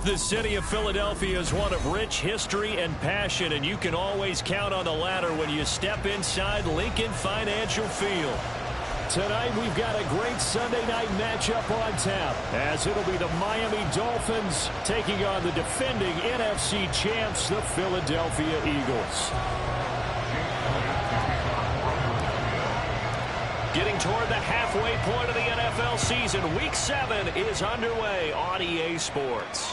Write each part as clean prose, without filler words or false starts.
The city of Philadelphia is one of rich history and passion, and you can always count on the latter when you step inside Lincoln Financial Field. Tonight, we've got a great Sunday night matchup on tap, as it'll be the Miami Dolphins taking on the defending NFC champs, the Philadelphia Eagles. Getting toward the halfway point of the NFL season, Week 7 is underway on EA Sports.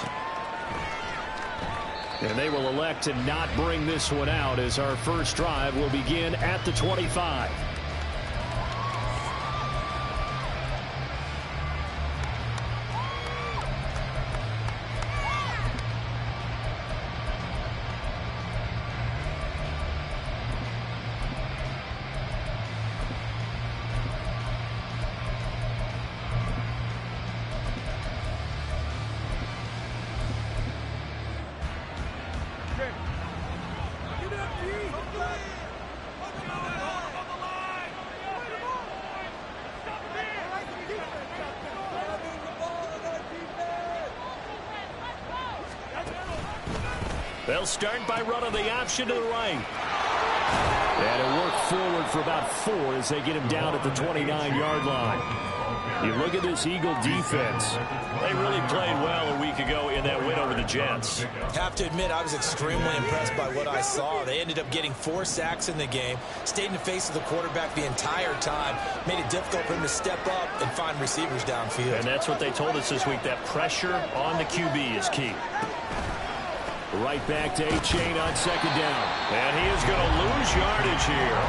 And they will elect to not bring this one out, as our first drive will begin at the 25. They'll start by running the option to the right. And it worked forward for about 4 as they get him down at the 29-yard line. You look at this Eagle defense. They really played well a week ago in that win over the Jets. Have to admit, I was extremely impressed by what I saw. They ended up getting 4 sacks in the game, stayed in the face of the quarterback the entire time, made it difficult for him to step up and find receivers downfield. And that's what they told us this week, that pressure on the QB is key. Right back to Achane on second down. And he is going to lose yardage here.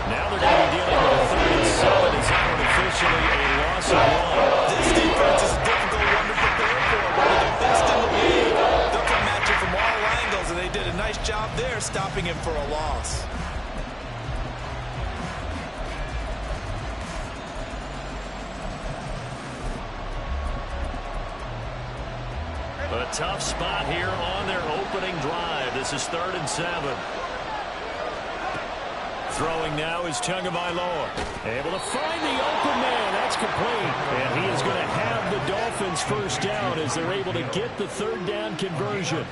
Now they're going to be dealing with a 3rd and 7 as that one officially a loss of 1. This defense is a difficult one to prepare for. One of the best in the league. They'll come at you from all angles, and they did a nice job there stopping him for a loss. A tough spot here on their opening drive. This is 3rd and 7. Throwing now is Tagovailoa. Able to find the open man. That's complete. And he is going to have the Dolphins first down as they're able to get the 3rd down conversion.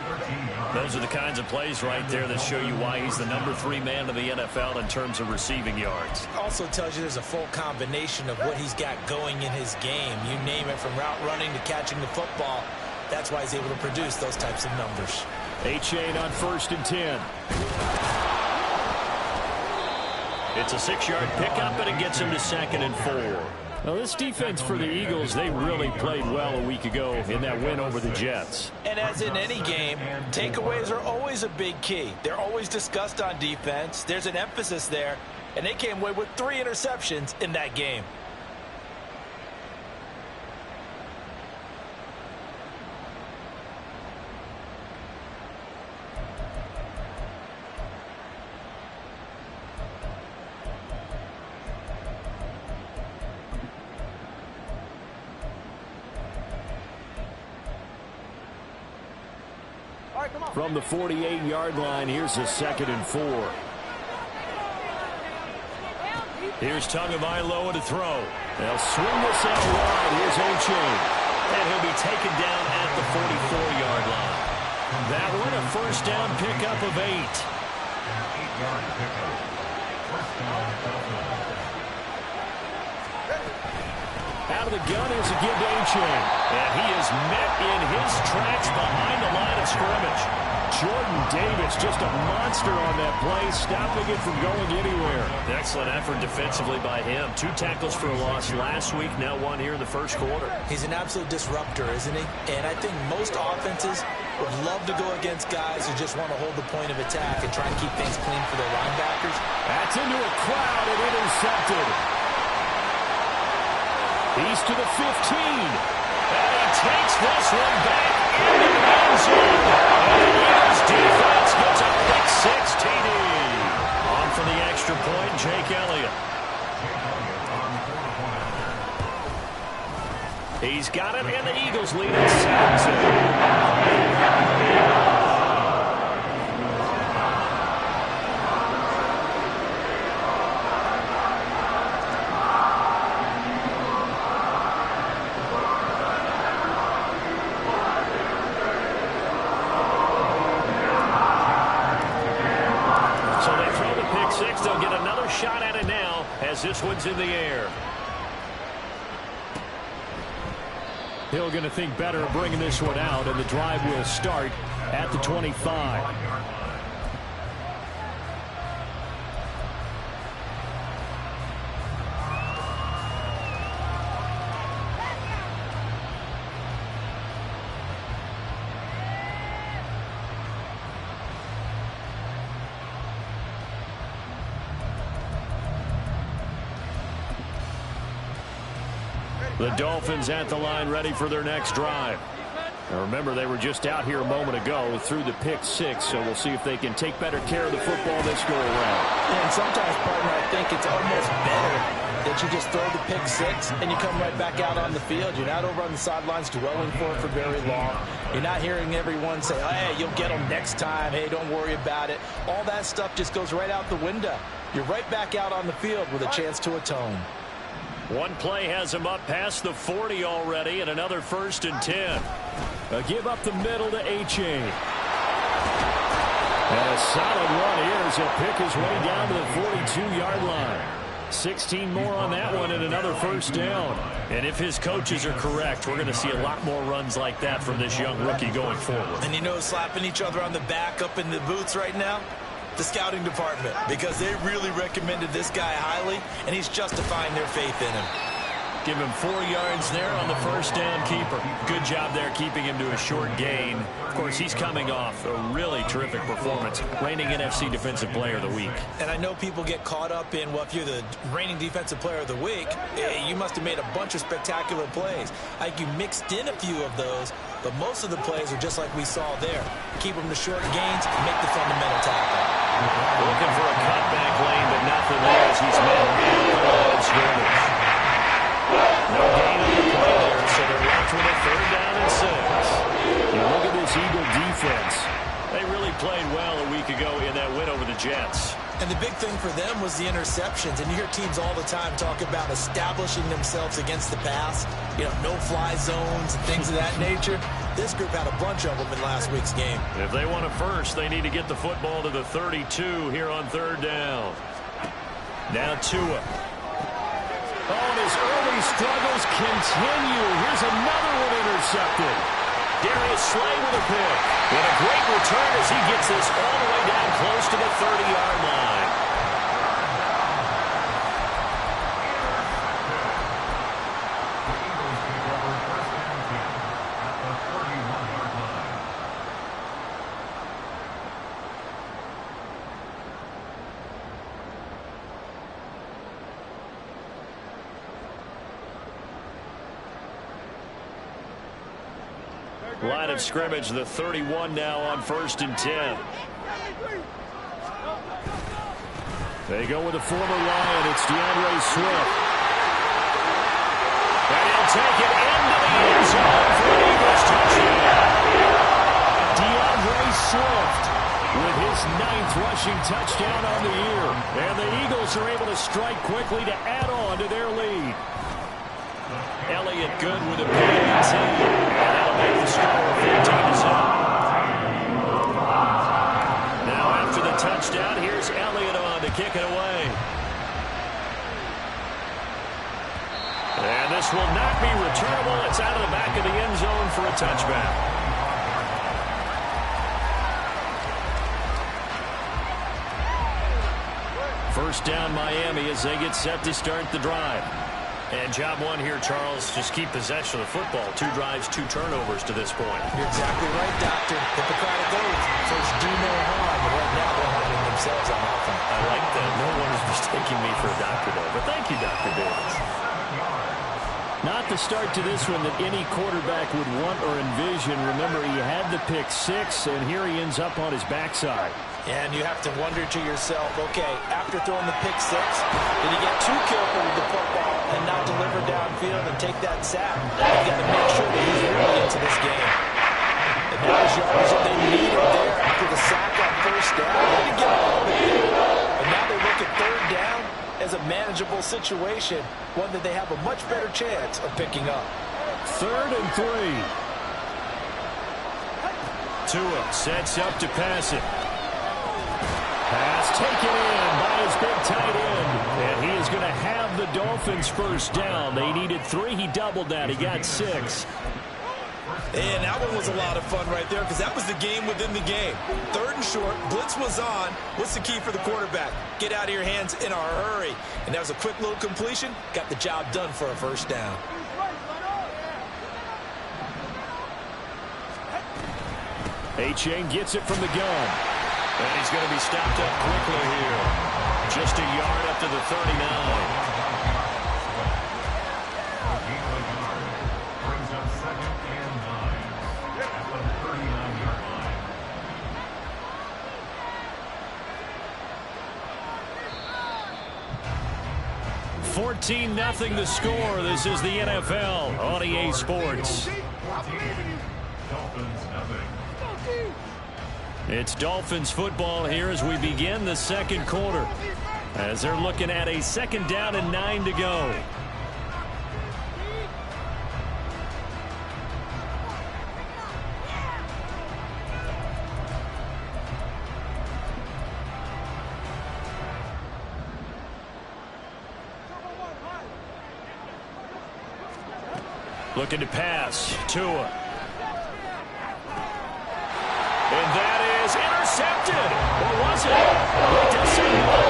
Those are the kinds of plays right there that show you why he's the number 3 man in the NFL in terms of receiving yards. Also tells you there's a full combination of what he's got going in his game. You name it, from route running to catching the football. That's why he's able to produce those types of numbers. Achane on 1st and 10. It's a 6-yard pickup, and it gets him to 2nd and 4. Now, this defense for the Eagles, they really played well a week ago in that win over the Jets. And as in any game, takeaways are always a big key. They're always discussed on defense. There's an emphasis there, and they came away with 3 interceptions in that game. From the 48-yard line, here's a 2nd and 4. Here's Tagovailoa to throw. They'll swing this out wide. Here's Achane. And he'll be taken down at the 44-yard line. That one, a first down pickup of 8. Out of the gun is a give to Achane. And he is met in his tracks behind the line of scrimmage. Jordan Davis, just a monster on that play, stopping it from going anywhere. Excellent effort defensively by him. 2 tackles for a loss last week, now 1 here in the first quarter. He's an absolute disruptor, isn't he? And I think most offenses would love to go against guys who just want to hold the point of attack and try and keep things clean for their linebackers. That's into a crowd and intercepted. He's to the 15. And he takes this one back into the end zone. And the Eagles defense gets a pick 6 TD. On for the extra point, Jake Elliott. He's got it, and the Eagles lead at 7-2. This one's in the air. Hill going to think better of bringing this one out, and the drive will start at the 25. The Dolphins at the line, ready for their next drive. Now remember, they were just out here a moment ago through the pick 6, so we'll see if they can take better care of the football this go around. Yeah, and sometimes, partner, I think it's almost better that you just throw the pick 6 and you come right back out on the field. You're not over on the sidelines dwelling for very long. You're not hearing everyone say, oh, hey, you'll get them next time. Hey, don't worry about it. All that stuff just goes right out the window. You're right back out on the field with a chance to atone. One play has him up past the 40 already, and another 1st and 10. A give up the middle to Achane. And a solid run here as he'll pick his way down to the 42-yard line. 16 more on that one and another 1st down. And if his coaches are correct, we're going to see a lot more runs like that from this young rookie going forward. And you know, slapping each other on the back up in the boots right now? The scouting department, because they really recommended this guy highly, and he's justifying their faith in him. Give him 4 yards there on the 1st down keeper. Good job there keeping him to a short gain. Of course, he's coming off a really terrific performance, reigning NFC Defensive Player of the Week. And I know people get caught up in, well, if you're the reigning Defensive Player of the Week, you must have made a bunch of spectacular plays. I think you mixed in a few of those, but most of the plays are just like we saw there. Keep them to short gains, make the fundamental tackle. Looking for a cutback lane, but nothing there as he's met at the line of scrimmage. No gain on the play there, so they're left with a 3rd down and 6. You look at this Eagle defense. They really played well a week ago in that win over the Jets. And the big thing for them was the interceptions. And you hear teams all the time talk about establishing themselves against the pass. You know, no-fly zones and things of that nature. This group had a bunch of them in last week's game. If they want a first, they need to get the football to the 32 here on 3rd down. Now Tua. Oh, and his early struggles continue. Here's another one intercepted. Darius Slay with a pick. And a great return as he gets this all the way down close to the 30-yard line. Line of scrimmage, the 31 now on 1st and 10. They go with the former Lion. It's DeAndre Swift. And he'll take it into the end zone for an Eagles touchdown. DeAndre Swift with his 9th rushing touchdown on the year. And the Eagles are able to strike quickly to add on to their lead. Elliott good with a PAT. And that'll make the score 15-7. Now after the touchdown, here's Elliott on to kick it away. And this will not be returnable. It's out of the back of the end zone for a touchback. First down Miami as they get set to start the drive. And job one here, Charles, just keep possession of the football. 2 drives, 2 turnovers to this point. You're exactly right, Doctor. Hippocratic oath. First, do no harm. And right now, they're harming themselves on offense. I like that. No one is mistaking me for a doctor, though. But thank you, Dr. Davis. Not the start to this one that any quarterback would want or envision. Remember, he had the pick 6, and here he ends up on his backside. And you have to wonder to yourself, okay, after throwing the pick 6, did he get too careful with the football and not deliver downfield and take that sack? You've got to make sure that he's really into this game. And now his yardage that they needed there after the sack on 1st down, they didn't get all of it. And now they look at 3rd down as a manageable situation, one that they have a much better chance of picking up. 3rd and 3. Tua sets up to pass it. Pass taken in by by his big tight end. And he is going to have the Dolphins first down. They needed 3. He doubled that. He got 6. And that one was a lot of fun right there because that was the game within the game. 3rd and short, blitz was on. What's the key for the quarterback? Get out of your hands in a hurry. And that was a quick little completion. Got the job done for a first down. Achane gets it from the gun. And he's going to be stopped up quickly here. Just a yard up to the 39. Brings up 2nd and 9 at the 39-yard line. 14-0 the score. This is the NFL on EA Sports. Dolphins nothing. It's Dolphins football here as we begin the second quarter. As they're looking at a 2nd down and 9 to go. Looking to pass. Tua. And that is intercepted. Or was it? It does say no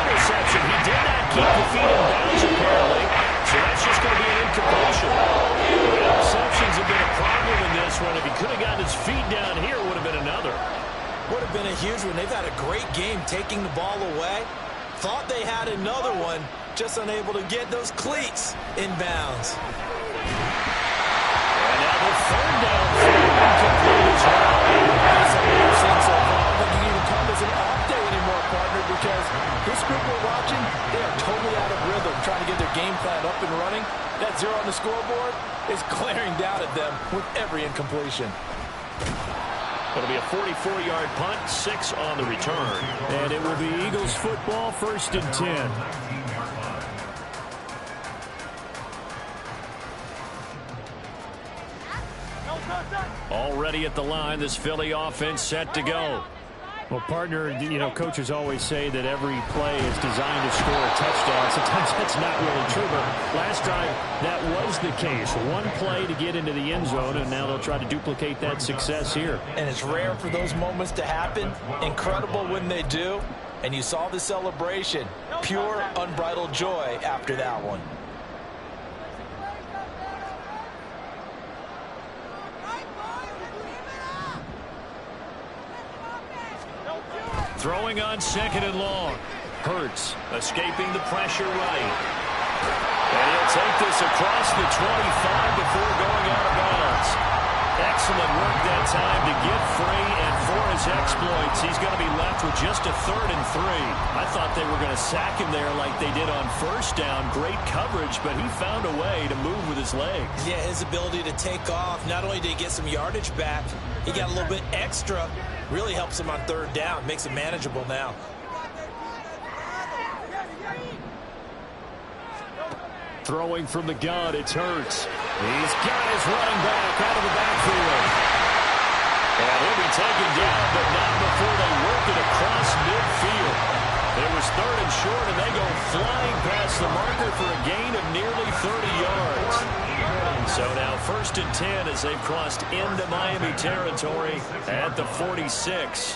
interception. He did not keep the feet in bounds, apparently. So that's just going to be an incompletion. Interceptions have been a problem in this one. If he could have gotten his feet down here, it would have been another. Would have been a huge one. They've had a great game taking the ball away. Thought they had another one. Just unable to get those cleats in bounds. And now the 3rd down for incomplete as well. Because this group we're watching, they are totally out of rhythm, trying to get their game plan up and running. That 0 on the scoreboard is glaring down at them with every incompletion. It'll be a 44-yard punt, 6 on the return. And it will be Eagles football, 1st and 10. Already at the line, this Philly offense set to go. Well, partner, you know, coaches always say that every play is designed to score a touchdown. Sometimes that's not really true, but last time that was the case. One play to get into the end zone, and now they'll try to duplicate that success here. And it's rare for those moments to happen. Incredible when they do. And you saw the celebration. Pure, unbridled joy after that one. Throwing on 2nd and long. Hurts escaping the pressure right. And he'll take this across the 25 before going out of bounds. Excellent work that time to get free, and for his exploits, he's going to be left with just a 3rd and 3. I thought they were going to sack him there like they did on 1st down. Great coverage, but he found a way to move with his legs. Yeah, his ability to take off. Not only did he get some yardage back, he got a little bit extra. Really helps him on 3rd down. Makes it manageable now. Throwing from the gun, it's Hurts. He's got his running back out of the backfield. And he'll be taken down, but not before they work it across midfield. It was 3rd and short, and they go flying past the marker for a gain of nearly 30 yards. So now 1st and 10 as they've crossed into Miami territory at the 46.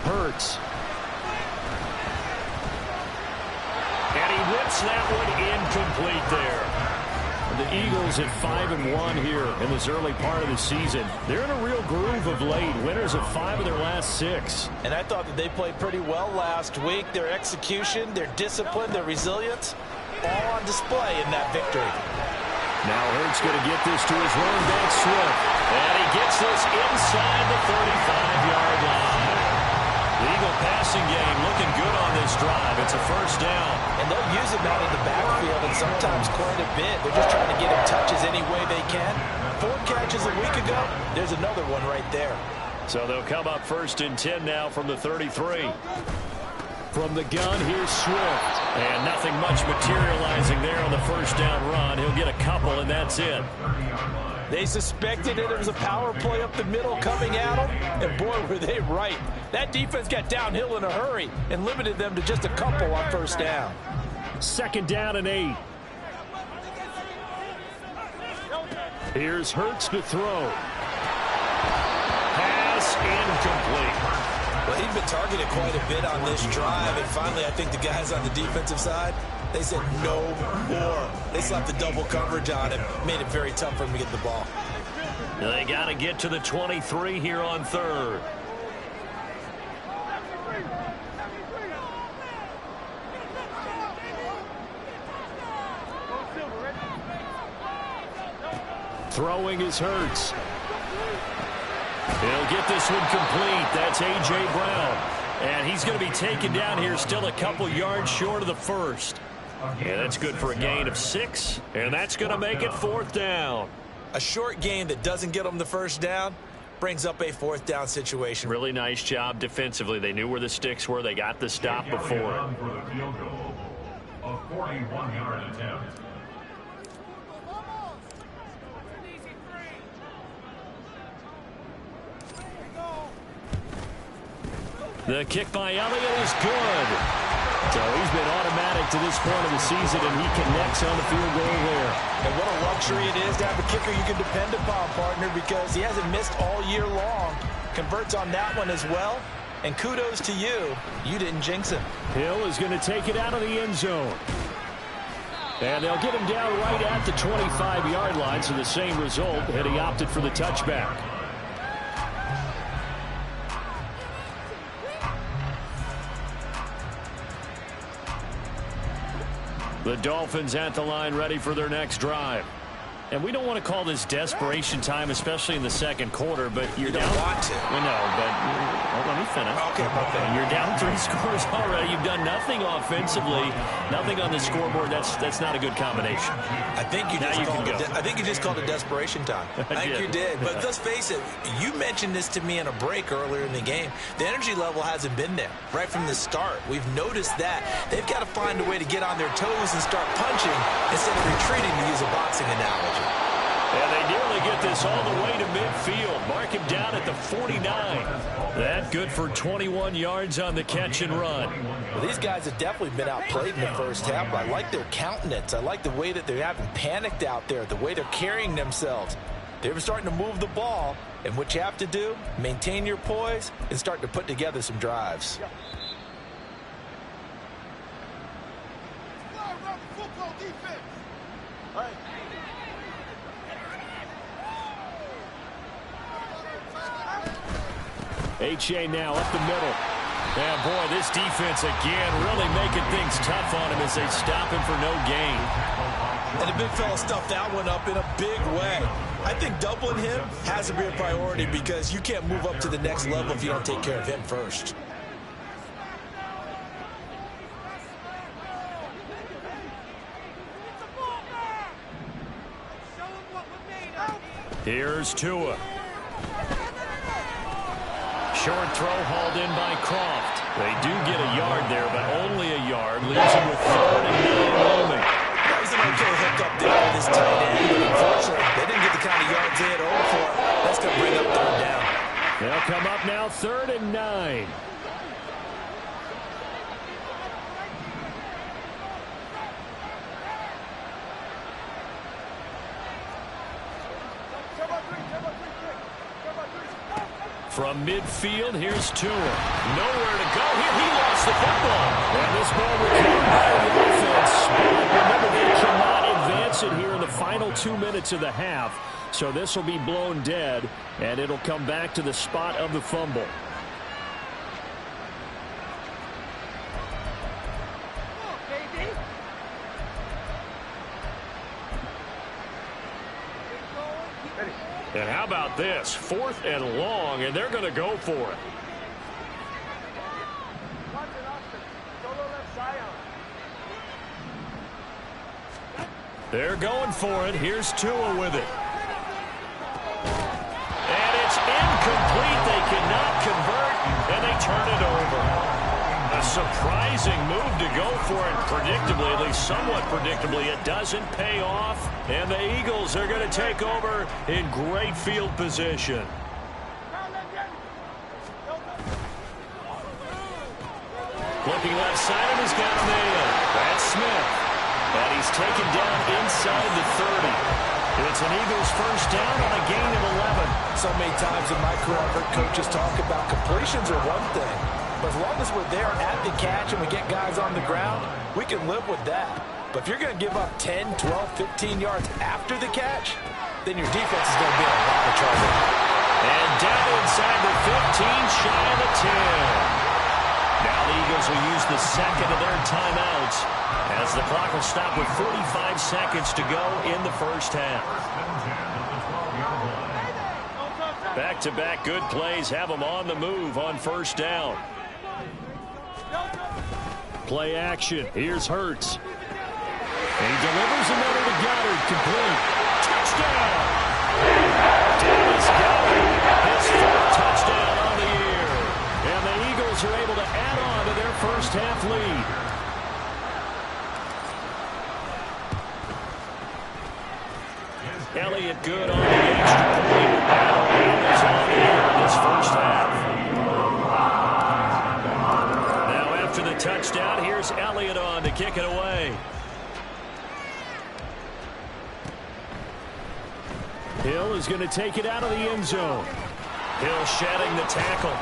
Hurts. And he whips that one incomplete there. The Eagles at 5-1 here in this early part of the season. They're in a real groove of late. Winners of 5 of their last 6. And I thought that they played pretty well last week. Their execution, their discipline, their resilience, all on display in that victory. Now Hurts going to get this to his running back Swift. And he gets this inside the 35-yard line. The Eagle passing game looking good on this drive. It's a 1st down. And they'll use him out in the backfield and sometimes quite a bit. They're just trying to get him touches any way they can. 4 catches a week ago. There's another one right there. So they'll come up 1st and 10 now from the 33. From the gun, here's Swift. And nothing much materializing there on the first down run. He'll get a couple, and that's it. They suspected it was a power play up the middle coming at them, and boy, were they right. That defense got downhill in a hurry and limited them to just a couple on first down. 2nd down and 8. Here's Hurts to throw. Pass incomplete. Well, he'd been targeted quite a bit on this drive, and finally I think the guys on the defensive side, they said no more. They slapped the double coverage on him, made it very tough for him to get the ball. They got to get to the 23 here on 3rd. Throwing is Hurts. He'll get this one complete. That's A.J. Brown. And he's going to be taken down here still a couple yards short of the first. And that's good for a gain of 6. And that's going to make it 4th down. A short gain that doesn't get them the first down brings up a 4th down situation. Really nice job defensively. They knew where the sticks were. They got the stop before it. For the field goal, a 41-yard attempt. The kick by Elliott is good. So he's been automatic to this point of the season, and he connects on the field goal there. And what a luxury it is to have a kicker you can depend upon, partner, because he hasn't missed all year long. Converts on that one as well. And kudos to you. You didn't jinx him. Hill is going to take it out of the end zone. And they'll get him down right at the 25-yard line, so the same result, and he opted for the touchback. The Dolphins at the line ready for their next drive. And we don't want to call this desperation time, especially in the second quarter, but you're down. You don't want to. Well, no, but let me finish. Okay. You're down 3 scores already. You've done nothing offensively, nothing on the scoreboard. That's not a good combination. I think you just called it desperation time. I think you did. But let's face it, you mentioned this to me in a break earlier in the game. The energy level hasn't been there right from the start. We've noticed that. They've got to find a way to get on their toes and start punching instead of retreating, to use a boxing analogy. And they nearly get this all the way to midfield. Mark him down at the 49. That good for 21 yards on the catch and run. Well, these guys have definitely been outplayed in the first half. I like their countenance. I like the way that they haven't panicked out there, the way they're carrying themselves. They're starting to move the ball. And what you have to do, maintain your poise and start to put together some drives. H.A. now up the middle. And, boy, this defense again really making things tough on him as they stop him for no gain. And the big fella stuffed that one up in a big way. I think doubling him has to be a priority because you can't move up to the next level if you don't take care of him first. Here's Tua. Short throw hauled in by Croft. They do get a yard there, but only a yard. Leaves him with 3rd and 9 roaming. That was an okay hook up there with this tight end, but unfortunately, they didn't get the kind of yards they had over for. That's going to bring up 3rd down. They'll come up now 3rd and 9. From midfield, here's Tua. Nowhere to go here. He lost the football. And this ball recovered by the offense. Remember, they cannot advance it here in the final 2 minutes of the half. So this will be blown dead, and it'll come back to the spot of the fumble. And how about this? 4th and long, and they're going to go for it. They're going for it. Here's Tua with it. And it's incomplete. They cannot convert, and they turn it over. A surprising move to go for it predictably, at least somewhat predictably. It doesn't pay off, and the Eagles are going to take over in great field position. Looking left side, and he's got a man. That's Smith. And he's taken down inside the 30. It's an Eagles first down on a gain of 11. So many times in my career, I've heard coaches talk about completions are one thing. But as long as we're there at the catch and we get guys on the ground, we can live with that. But if you're going to give up 10, 12, 15 yards after the catch, then your defense is going to be in a lot of trouble. And down inside the 15, shy of the 10. Now the Eagles will use the second of their timeouts as the clock will stop with 45 seconds to go in the first half. Back-to-back good plays have them on the move on first down. Play action. Here's Hurts. And he delivers another to Goddard. Complete. Touchdown! Dallas Goddard, his fourth touchdown on the year. And the Eagles are able to add on to their first half lead. Elliott good on the extra point. Alabama's on the air in this first half. Now after the touchdown, here's Elliott on to kick it away. Hill is going to take it out of the end zone. Hill shedding the tackle.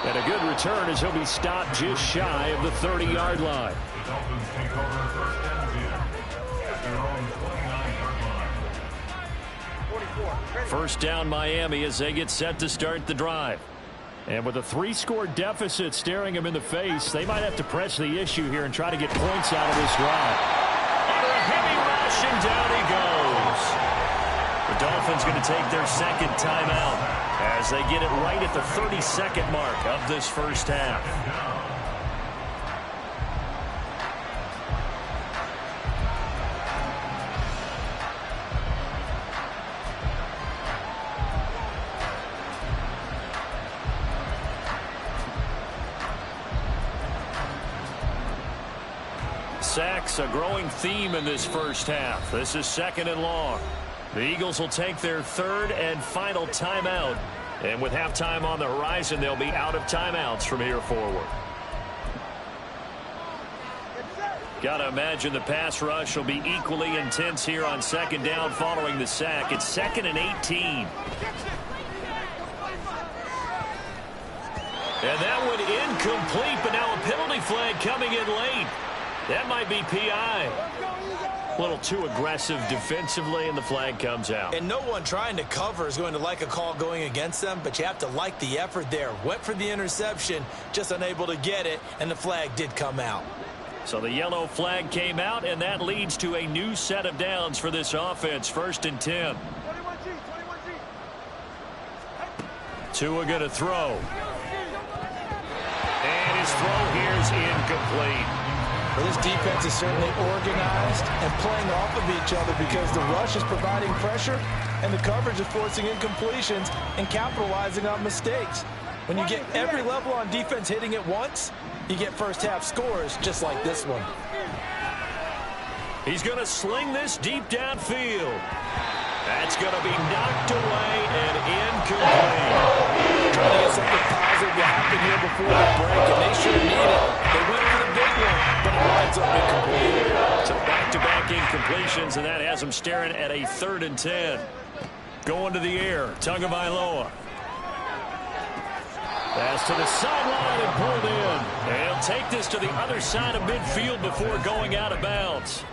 And a good return as he'll be stopped just shy of the 30-yard line. The Dolphins take over first and 10 at their own 29-yard line. First down Miami as they get set to start the drive. And with a 3-score deficit staring them in the face, they might have to press the issue here and try to get points out of this drive. Under a heavy rush, and down he goes. The Dolphins going to take their second timeout as they get it right at the 30-second mark of this first half. Sacks, a growing theme in this first half. This is second and long. The Eagles will take their third and final timeout. And with halftime on the horizon, they'll be out of timeouts from here forward. Got to imagine the pass rush will be equally intense here on second down following the sack. It's 2nd and 18. And that one incomplete, but now a penalty flag coming in late. That might be PI. A little too aggressive defensively, and the flag comes out. And no one trying to cover is going to like a call going against them, but you have to like the effort there. Went for the interception, just unable to get it, and the flag did come out. So the yellow flag came out, and that leads to a new set of downs for this offense. 1st and 10. Tua going to throw. And his throw here is incomplete. Well, this defense is certainly organized and playing off of each other because the rush is providing pressure and the coverage is forcing incompletions and capitalizing on mistakes. When you get every level on defense hitting it once, you get first half scores just like this one. He's going to sling this deep downfield. That's going to be knocked away and incomplete. Trying to get something positive to happen here before the break, and they sure need it. They went for the big one, but it winds up incomplete. So back-to-back incompletions, and that has them staring at a 3rd and 10. Going to the air, Tagovailoa. Pass to the sideline and pulled in. And he'll take this to the other side of midfield before going out of bounds.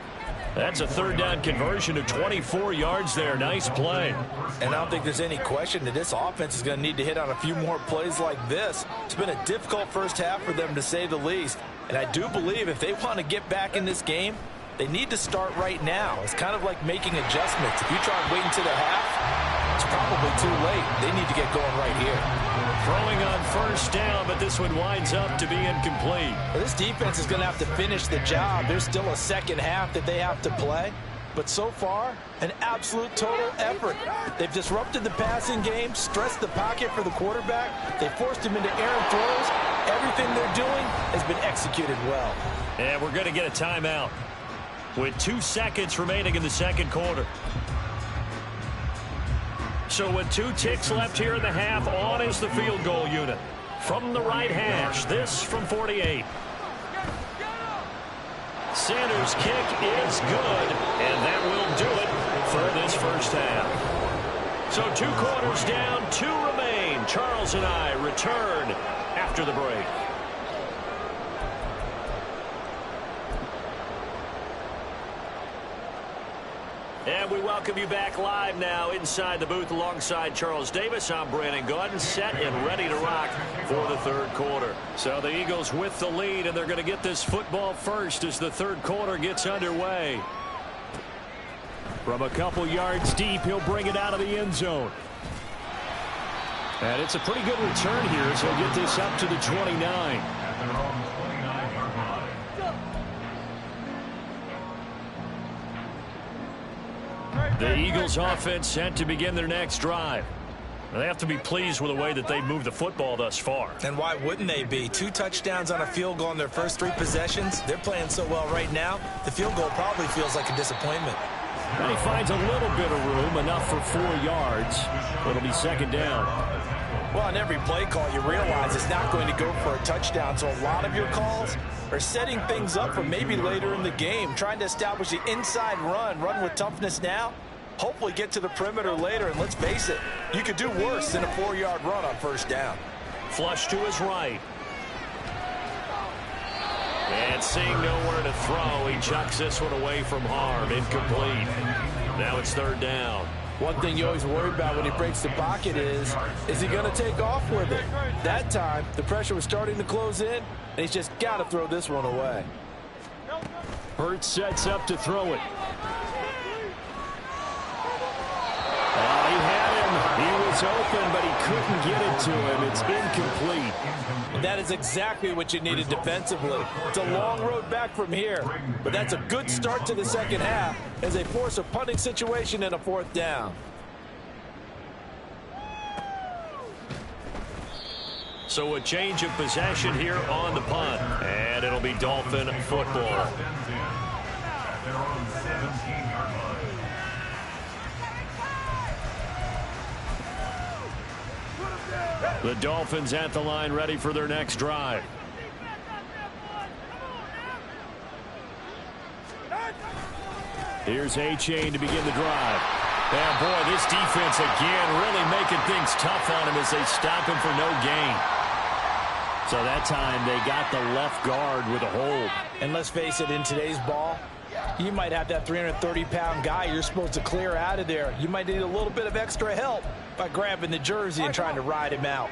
That's a 3rd down conversion of 24 yards there. Nice play. And I don't think there's any question that this offense is going to need to hit on a few more plays like this. It's been a difficult first half for them, to say the least. And I do believe if they want to get back in this game, they need to start right now. It's kind of like making adjustments. If you try and wait until the half, it's probably too late. They need to get going right here. Throwing on first down, but this one winds up to be incomplete. Well, this defense is going to have to finish the job. There's still a second half that they have to play. but so far, an absolute total effort. They've disrupted the passing game, stressed the pocket for the quarterback. They forced him into errant throws. Everything they're doing has been executed well. And we're going to get a timeout with 2 seconds remaining in the second quarter. So with 2 ticks left here in the half, on is the field goal unit. From the right hash, this from 48. Sanders' kick is good, and that will do it for this first half. So 2 quarters down, 2 remain. Charles and I return after the break. And we welcome you back live now inside the booth alongside Charles Davis. I'm Brandon Gaudin, set and ready to rock for the third quarter. So the Eagles with the lead, and they're going to get this football first as the third quarter gets underway. From a couple yards deep, he'll bring it out of the end zone. And it's a pretty good return here as he'll get this up to the 29. At their own 29-yard line. The Eagles offense set to begin their next drive. They have to be pleased with the way that they've moved the football thus far. And why wouldn't they be? 2 touchdowns on a field goal in their first 3 possessions. They're playing so well right now, the field goal probably feels like a disappointment. And he finds a little bit of room, enough for 4 yards. It'll be second down. Well, on every play call, you realize it's not going to go for a touchdown. So a lot of your calls are setting things up for maybe later in the game, trying to establish the inside run with toughness now, hopefully get to the perimeter later. And let's face it, you could do worse than a 4-yard run on first down. Flush to his right. And seeing nowhere to throw, he chucks this one away from harm. Incomplete. Now it's third down. One thing you always worry about when he breaks the pocket is he going to take off with it? That time, the pressure was starting to close in, and he's just got to throw this one away. Hurts sets up to throw it. He had him. He was open, but he couldn't get it to him. It's incomplete. That is exactly what you needed defensively. It's a long road back from here, but that's a good start to the second half as they force a punting situation and a 4th down. So a change of possession here on the punt, and it'll be Dolphin football. At their own 17-yard line. The Dolphins at the line, ready for their next drive. Here's A-Chain to begin the drive. And boy, this defense again really making things tough on him as they stop him for no gain. So that time they got the left guard with a hold. And let's face it, in today's ball, you might have that 330-pound guy you're supposed to clear out of there. You might need a little bit of extra help by grabbing the jersey and trying to ride him out.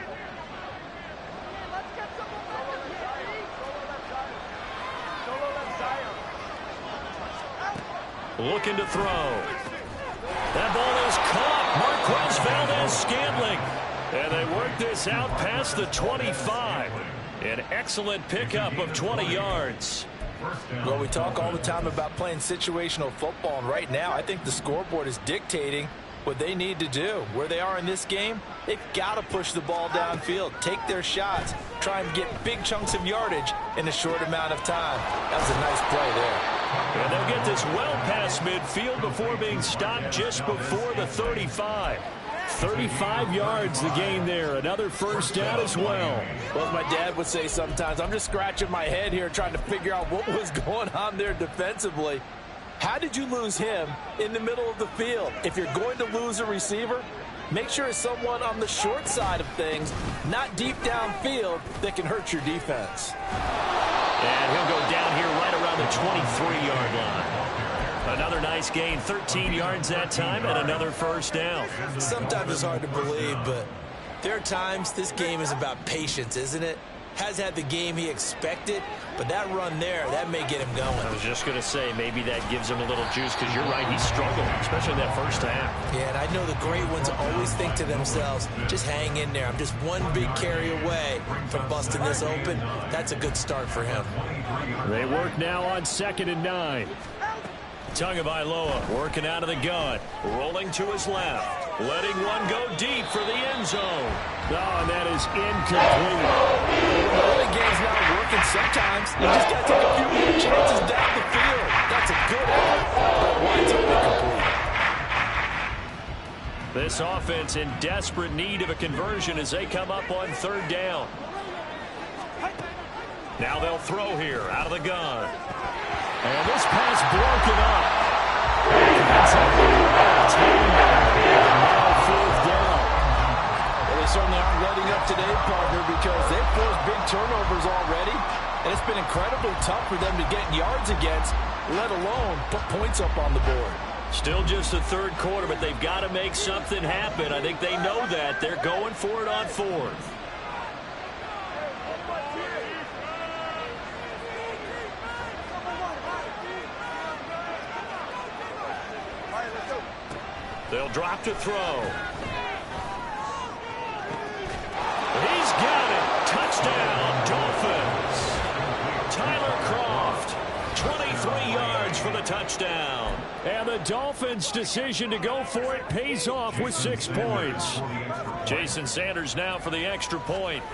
Looking to throw. That ball is caught. Marquez Valdes-Scantling. And they work this out past the 25. An excellent pickup of 20 yards. Well, we talk all the time about playing situational football, and right now I think the scoreboard is dictating what they need to do. Where they are in this game, they've got to push the ball downfield, take their shots, try and get big chunks of yardage in a short amount of time. That was a nice play there. And they'll get this well past midfield before being stopped just before the 35. 35 yards the gain there. Another first down as well. Well, as my dad would say sometimes, I'm just scratching my head here trying to figure out what was going on there defensively. How did you lose him in the middle of the field? If you're going to lose a receiver, make sure it's someone on the short side of things, not deep downfield, that can hurt your defense. And he'll go down here right around the 23-yard line. Another nice gain, 13 yards that time, and another first down. Sometimes it's hard to believe, but there are times this game is about patience, isn't it? Has had the game he expected, but that run there, that may get him going. I was just going to say, maybe that gives him a little juice, because you're right, he struggled, especially in that first half. Yeah, and I know the great ones always think to themselves, just hang in there. I'm just one big carry away from busting this open. That's a good start for him. They work now on 2nd and 9. Tagovailoa working out of the gun, rolling to his left, letting one go deep for the end zone. Oh, and that is incomplete. The running game's not working sometimes. You just got to take a few more chances down the field. That's a good effort, but winds up incomplete. This offense in desperate need of a conversion as they come up on third down. Now they'll throw here out of the gun. And this pass broken up. That's fourth down. Well, they certainly aren't letting up today, partner, because they've forced big turnovers already. And it's been incredibly tough for them to get yards against, let alone put points up on the board. Still just the third quarter, but they've got to make something happen. I think they know that. They're going for it on fourth. They'll drop to throw. He's got it. Touchdown, Dolphins. Tyler Kroft, 23 yards for the touchdown. And the Dolphins' decision to go for it pays off with 6 points. Jason Sanders now for the extra point.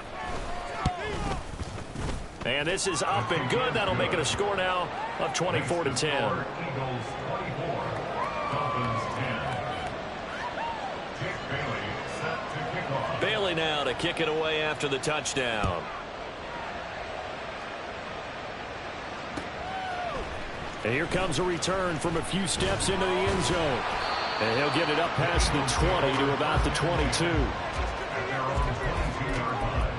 And this is up and good. That'll make it a score now of 24-10. Eagles 24, Dolphins 10. Dick Bailey set to kick off. Bailey now to kick it away after the touchdown. And here comes a return from a few steps into the end zone. And he'll get it up past the 20 to about the 22. At their own 22-yard line.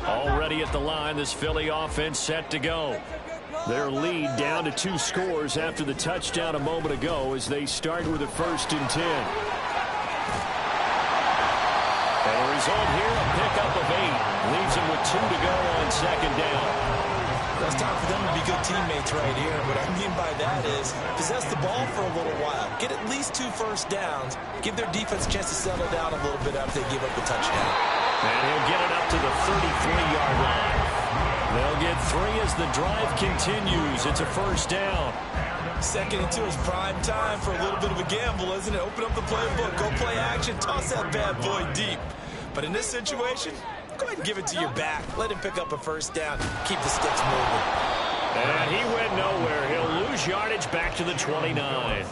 Already at the line, this Philly offense set to go. Their lead down to 2 scores after the touchdown a moment ago as they start with a 1st and 10. And a result here, a pickup of 8. Leaves them with 2 to go on 2nd down. It's time for them to be good teammates right here. What I mean by that is possess the ball for a little while. Get at least 2 first downs. Give their defense a chance to settle down a little bit after they give up the touchdown. And he'll get it up to the 33-yard line. They'll get 3 as the drive continues. It's a 1st down. 2nd and 2 is prime time for a little bit of a gamble, isn't it? Open up the playbook, go play action, toss that bad boy deep. But in this situation, go ahead and give it to your back. Let him pick up a 1st down. Keep the sticks moving. And he went nowhere. He'll lose yardage back to the 29.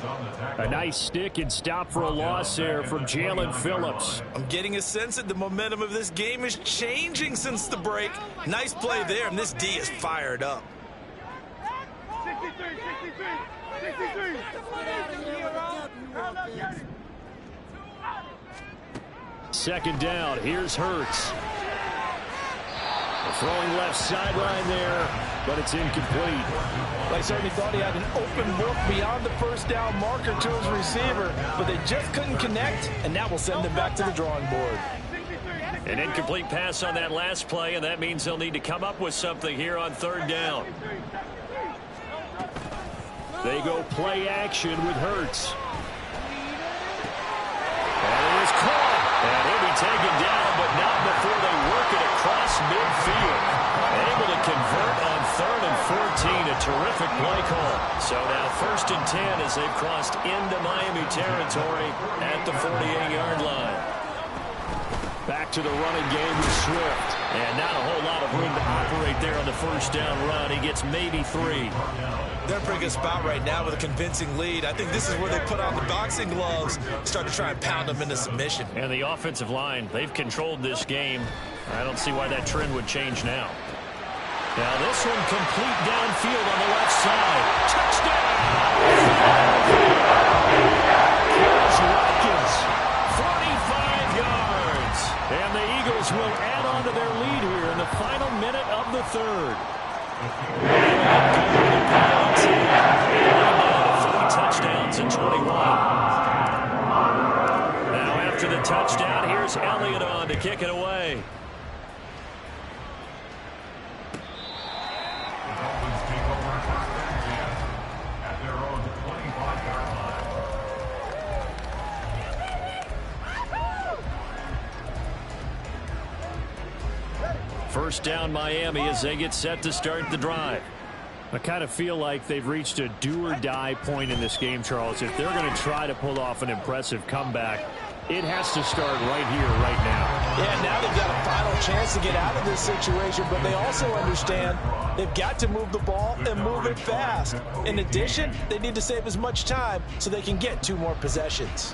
A nice stick and stop for a loss there from Jalen Phillips. I'm getting a sense that the momentum of this game is changing since the break. Nice play there, and this D is fired up. 63. Second down. Here's Hurts. Throwing left sideline there, but it's incomplete. I certainly thought he had an open look beyond the 1st down marker to his receiver, but they just couldn't connect, and that will send them back to the drawing board. An incomplete pass on that last play, and that means they'll need to come up with something here on 3rd down. They go play action with Hurts. And it is caught. And he'll be taken down, but not before they work it across midfield. Able to convert on 3rd and 14. A terrific play call. So now 1st and 10 as they've crossed into Miami territory at the 48-yard line. Back to the running game with Swift. And not a whole lot of room to operate there on the 1st down run. He gets maybe 3. They're in a pretty good spot right now with a convincing lead. I think this is where they put on the boxing gloves, start to try and pound them into submission. And the offensive line, they've controlled this game. I don't see why that trend would change now. Now this one complete downfield on the left side. Touchdown! Here's Watkins. 45 yards. And the Eagles will add on to their lead here in the final minute of the 3rd. 3 touchdowns in 21. Now after the touchdown, here's Elliott on to kick it away. The Dolphins take over 1st and 10 at their own First down Miami as they get set to start the drive. I kind of feel like they've reached a do-or-die point in this game, Charles. If they're going to try to pull off an impressive comeback, it has to start right here, right now. Yeah, now they've got a final chance to get out of this situation, but they also understand they've got to move the ball and move it fast. In addition, they need to save as much time so they can get 2 more possessions.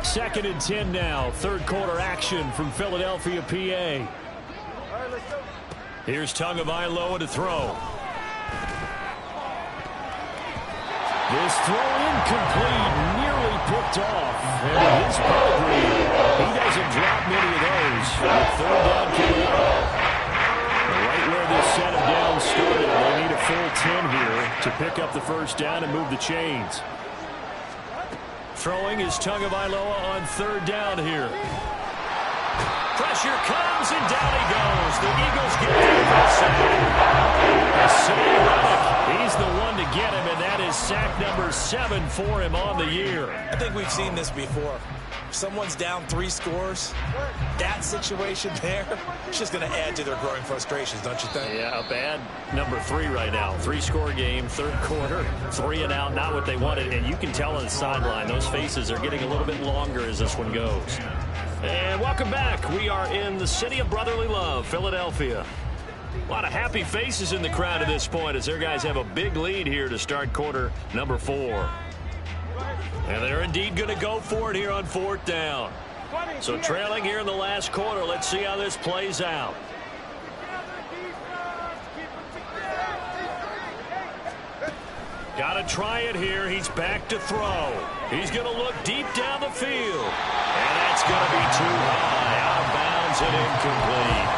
Second and 10 now. Third quarter action from Philadelphia, PA. Here's Tagovailoa to throw. This throw incomplete, nearly picked off. And his pedigree, he doesn't drop many of those. Third down coming up. Right where this set of downs started, they need a full 10 here to pick up the first down and move the chains. Throwing is Tagovailoa on third down here. Pressure comes, and down he goes. The Eagles get there for a sack. He's the one to get him, and that is sack number 7 for him on the year. I think we've seen this before. If someone's down 3 scores, that situation there, it's just going to add to their growing frustrations, don't you think? Yeah, bad number 3 right now. 3-score game, third quarter, 3 and out, not what they wanted. And you can tell on the sideline, those faces are getting a little bit longer as this one goes. And welcome back. We are in the city of brotherly love, Philadelphia. A lot of happy faces in the crowd at this point as their guys have a big lead here to start quarter number 4. And they're indeed going to go for it here on fourth down. So trailing here in the last quarter. Let's see how this plays out. Got to try it here. He's back to throw. He's going to look deep down the field. And that's going to be too high. Out of bounds and incomplete.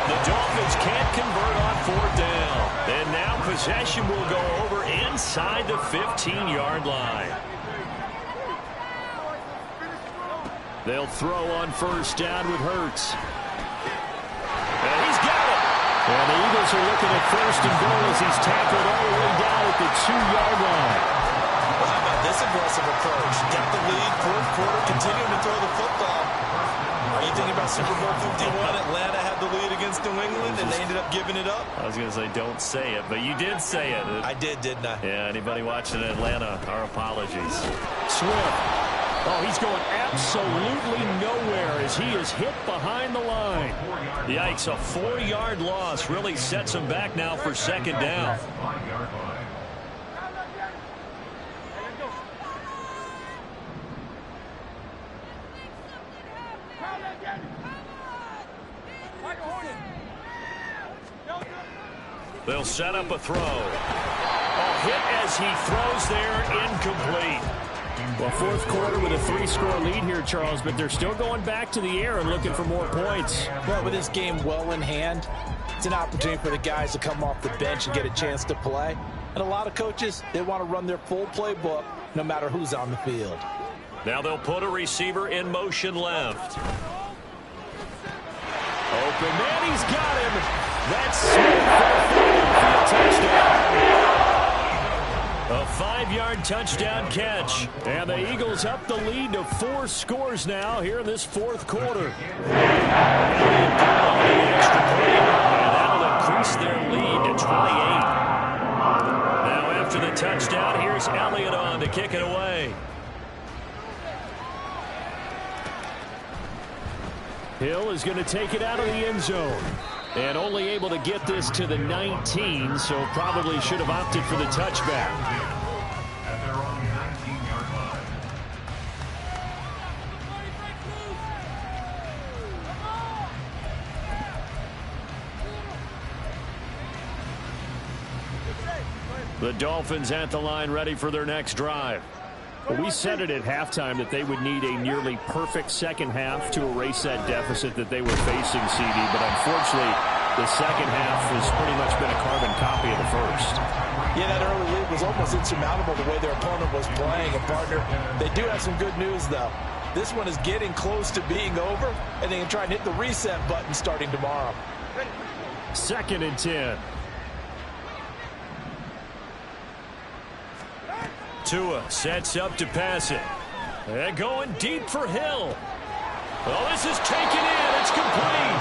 The Dolphins can't convert on fourth down. And now possession will go over inside the 15-yard line. They'll throw on first down with Hurts. And he's got it. And the Eagles are looking at first and goal as he's tackled all the way down at the 2-yard line. Well, how about this aggressive approach? Got the lead, fourth quarter, continuing to throw the football. Are you thinking about Super Bowl 51? Atlanta had the lead against New England, and they ended up giving it up. I was going to say, don't say it, but you did say it. I did, didn't I? Yeah, anybody watching Atlanta, our apologies. Swift. Oh, he's going absolutely nowhere as he is hit behind the line. Yikes, a 4-yard loss really sets him back now for second down. They'll set up a throw. A hit as he throws there, incomplete. Well, fourth quarter with a 3-score lead here, Charles, but they're still going back to the air and looking for more points. Well, with this game well in hand, it's an opportunity for the guys to come off the bench and get a chance to play. And a lot of coaches, they want to run their full playbook no matter who's on the field. Now they'll put a receiver in motion left. Open man, he's got him. That's Smith for the Philadelphia touchdown. A 5-yard touchdown catch. And the Eagles up the lead to 4 scores now here in this fourth quarter. And that'll increase their lead to 28. Now after the touchdown, here's Elliott on to kick it away. Hill is going to take it out of the end zone. And only able to get this to the 19, so probably should have opted for the touchback. At their own 19-yard line. The Dolphins at the line ready for their next drive. Well, we said it at halftime that they would need a nearly perfect second half to erase that deficit that they were facing, CD. But unfortunately, the second half has pretty much been a carbon copy of the first. Yeah, that early lead was almost insurmountable the way their opponent was playing. And, partner, they do have some good news, though. This one is getting close to being over, and they can try and hit the reset button starting tomorrow. Second and 10. Tua sets up to pass it. And going deep for Hill. Oh, this is taken in. It's complete.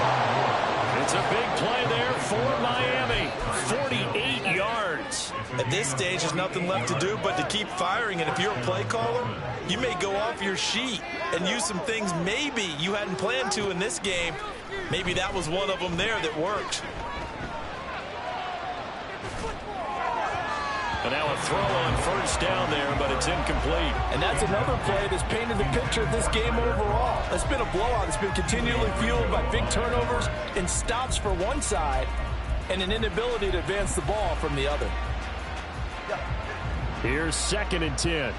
It's a big play there for Miami. 48 yards. At this stage, there's nothing left to do but to keep firing. And if you're a play caller, you may go off your sheet and use some things maybe you hadn't planned to in this game. Maybe that was one of them there that worked. And now a throw on first down there, but it's incomplete. And that's another play that's painted the picture of this game overall. It's been a blowout. It's been continually fueled by big turnovers and stops for one side and an inability to advance the ball from the other. Here's 2nd and 10.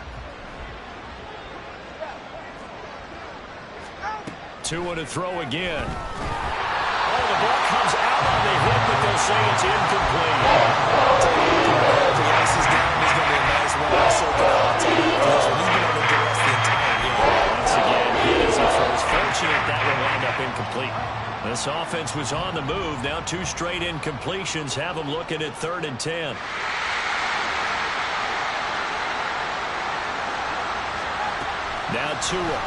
Tua to throw again. Oh, the ball comes out on the hit, but they'll say it's incomplete. I'll tell you, if the ice is down, there's going to be a nice one. Also, I'll tell you, he's been on the rest the entire game. Once again, as he throws, fortunate that will wind up incomplete. This offense was on the move. Now 2 straight incompletions have them looking at 3rd and 10. Now Tua.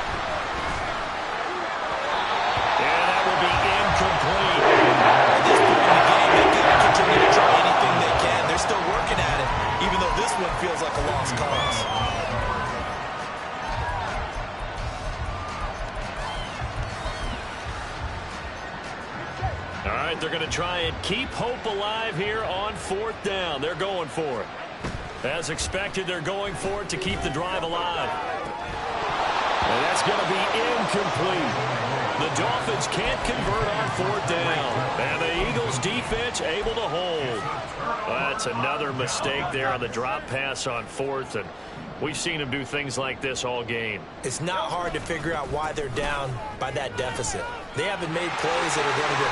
And that will be incomplete. At this point in the game, they've got to continue to try anything they can. They're still working at it, even though this one feels like a lost cause. All right, they're going to try and keep hope alive here on 4th down. They're going for it. As expected, they're going for it to keep the drive alive. And that's going to be incomplete. The Dolphins can't convert on 4th down. And the Eagles defense able to hold. That's another mistake there on the drop pass on 4th. And we've seen them do things like this all game. It's not hard to figure out why they're down by that deficit. They haven't made plays that are going to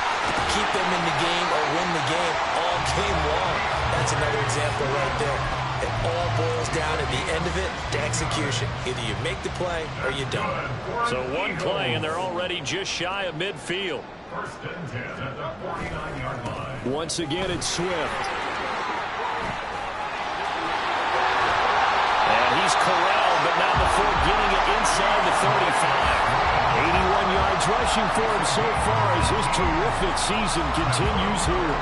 keep them in the game or win the game all game long. That's another example right there. It all boils down at the end of it to execution. Either you make the play or you don't. So one play, and they're already just shy of midfield. 1st and 10 at the 49-yard line. Once again, it's Swift. And he's corralled, but not before getting it inside the 35. 81 yards rushing for him so far as his terrific season continues here.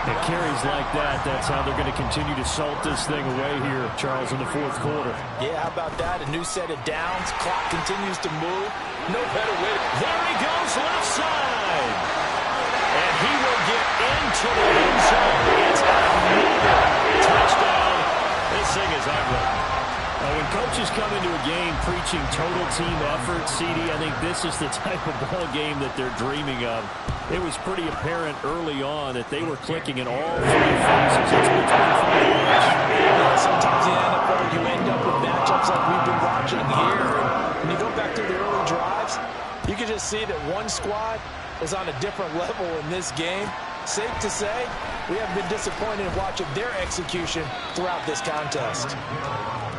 And carries like that, that's how they're going to continue to salt this thing away here, Charles, in the 4th quarter. Yeah, how about that? A new set of downs. Clock continues to move. No better way. There he goes, left side. And he will get into the end zone. It's another touchdown. This thing is ugly. When coaches come into a game preaching total team effort, CD, I think this is the type of ball game that they're dreaming of. It was pretty apparent early on that they were clicking in all 3 phases. It's been fun to watch. Sometimes in the NFL, you end up with matchups like we've been watching here. When you go back to the early drives, you can just see that one squad is on a different level in this game. Safe to say, we have been disappointed in watching their execution throughout this contest.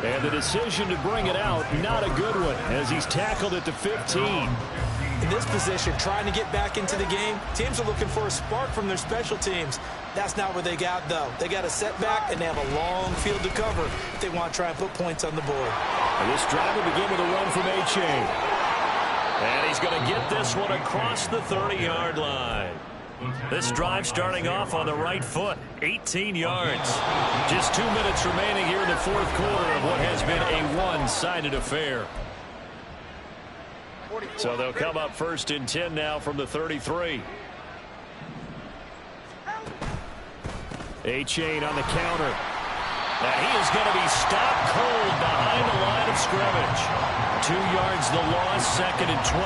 And the decision to bring it out, not a good one, as he's tackled at the 15. In this position, trying to get back into the game, teams are looking for a spark from their special teams. That's not what they got, though. They got a setback, and they have a long field to cover if they want to try and put points on the board. And this drive will begin with a run from Achane. And he's going to get this one across the 30-yard line. This drive starting off on the right foot, 18 yards. Just 2 minutes remaining here in the 4th quarter of what has been a one-sided affair. So they'll come up 1st and 10 now from the 33. Achane on the counter. Now he is going to be stopped cold behind the line of scrimmage. 2 yards the loss, 2nd and 12.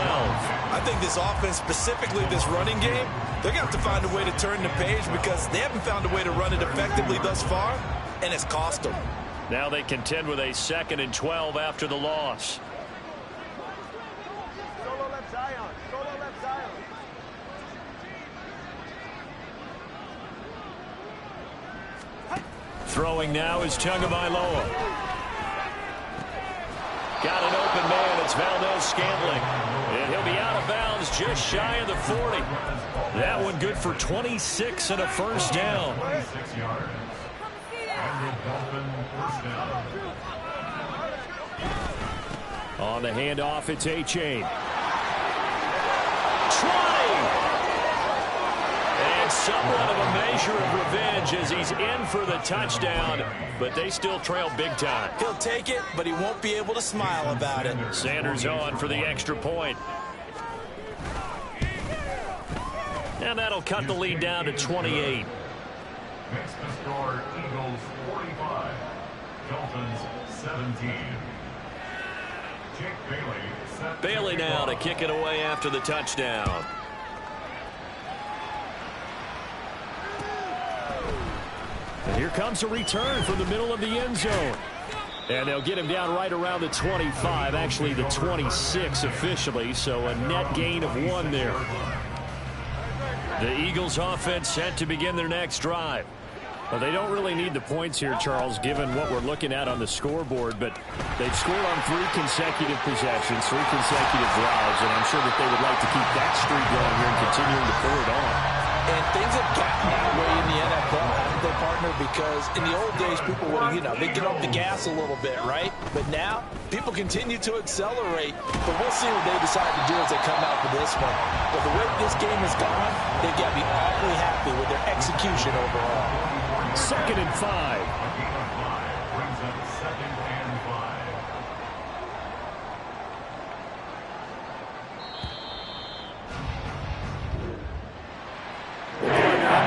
I think this offense, specifically this running game, they're going to have to find a way to turn the page because they haven't found a way to run it effectively thus far, and it's cost them. Now they contend with a 2nd and 12 after the loss. Solo left Zion. Solo left Zion. Throwing now is Tagovailoa. Got an open man. It's Valdez-Scantling. And he'll be out of bounds just shy of the 40. That one good for 26 and a first down. 6 yards. And the Dolphin 1st down. On the handoff, it's A-Chain. Trying! And somewhat of a measure of revenge as he's in for the touchdown, but they still trail big time. He'll take it, but he won't be able to smile about it. Sanders on for the extra point. And that'll cut the lead down to 28. Next to score, Eagles 45, Dolphins 17. Jake Bailey. Bailey now to kick it away after the touchdown. And here comes a return from the middle of the end zone. And they'll get him down right around the 25, actually the 26 officially, so a net gain of 1 there. The Eagles offense set to begin their next drive. Well, they don't really need the points here, Charles, given what we're looking at on the scoreboard, but they've scored on 3 consecutive possessions, 3 consecutive drives, and I'm sure that they would like to keep that streak going here and continuing to pull it on. And things have gotten that way in the NFL, haven't they, partner? Because in the old days, people would, they get off the gas a little bit, right? But now, people continue to accelerate. But we'll see what they decide to do as they come out for this one. But the way this game has gone, they've got to be awfully happy with their execution overall. 2nd and 5. Brings up 2nd